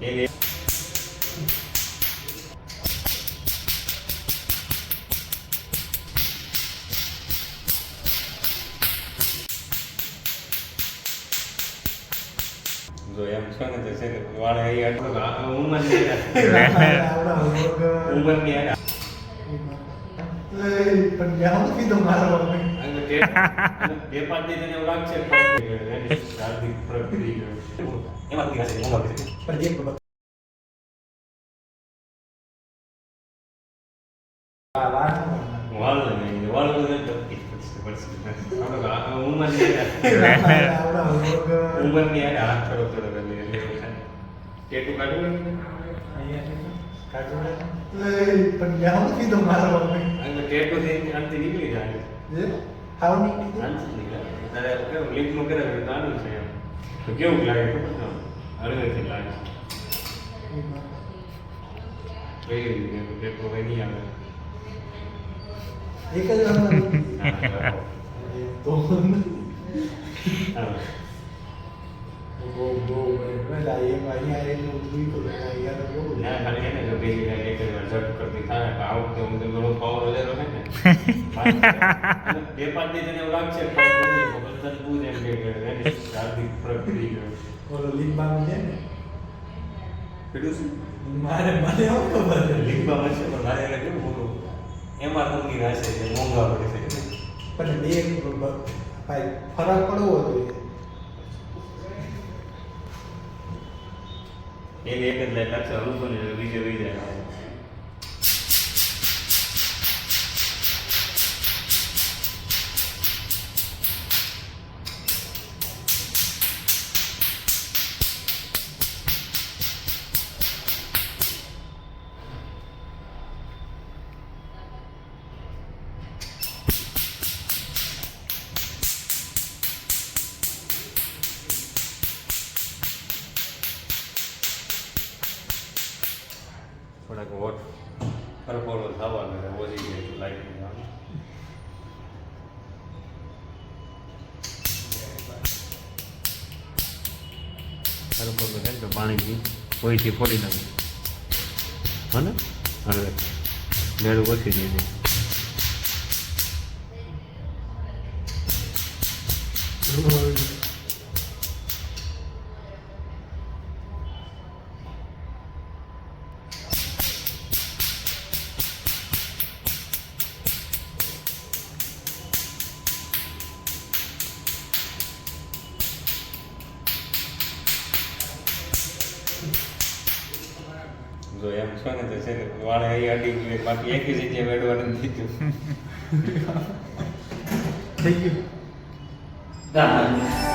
એને જો એમ છો ને તો છે ને વાળા એ આટલો ઉંમર ની ઉંમર ની આ પણ જાવ કીધો મારો બે પાંચ દિન એને એવું લાગશે હાર્દિક ફરક પડી ગયો એમાં કોઈ હશે હું લાગે પણ એક વાળ નહીં વાળ બધું ઉંમર ની ઉંમર ની હાથ થોડો થોડો ટેટુ કાઢવું પણ જાવ કીધો મારો ટેટુ થી અંતિ નીકળી જાય હાવ નીકળી અંતિ નીકળે તારે કેવું લીપનું કરે તો નાનું છે એમ તો કેવું લાગે ખબર છે હળવેથી લાગે કઈ રીતે ટેટુ કઈ નહીં આવે એક જ વાર તો બહુ બધા એમ અહીંયા એટલું જોઈ તો અહીંયા તો બહુ ના ખાલી એને જો બેસી જાય એક જ વાર ઝટ કરતી થાય કે આવું તો હું ઘણો પાવર વધારો છે ને બે પાંચ દિન એવું લાગશે બદલ પૂજ એમ કે હાર્દિક ફરક પડી ગયો ઓલો લીંબાનું છે ને પેલું શું મારે મને આવું ખબર છે લીંબામાં છે પણ મારે એને કેવું મોટું એમાં કંપની રહેશે કે મોંઘા પડે છે પણ બે ભાઈ ફરક પડવો જોઈએ એને એક જ લાઈટ લાગશે હલવું ને બીજે વહી જાય થોડાક વોટ ફરફોલો થવાનો છે ઓછી જાય લાઈટ ફરફોલો થાય તો પાણીથી કોઈથી ફોડી નાખે હા ને હવે લેડું ઓછી દે જો એમ છો ને તો છે ને વાળે અહીં અડી ગયું બાકી એક જગ્યાએ વેડવાનું થઈ ગયું થઈ ગયું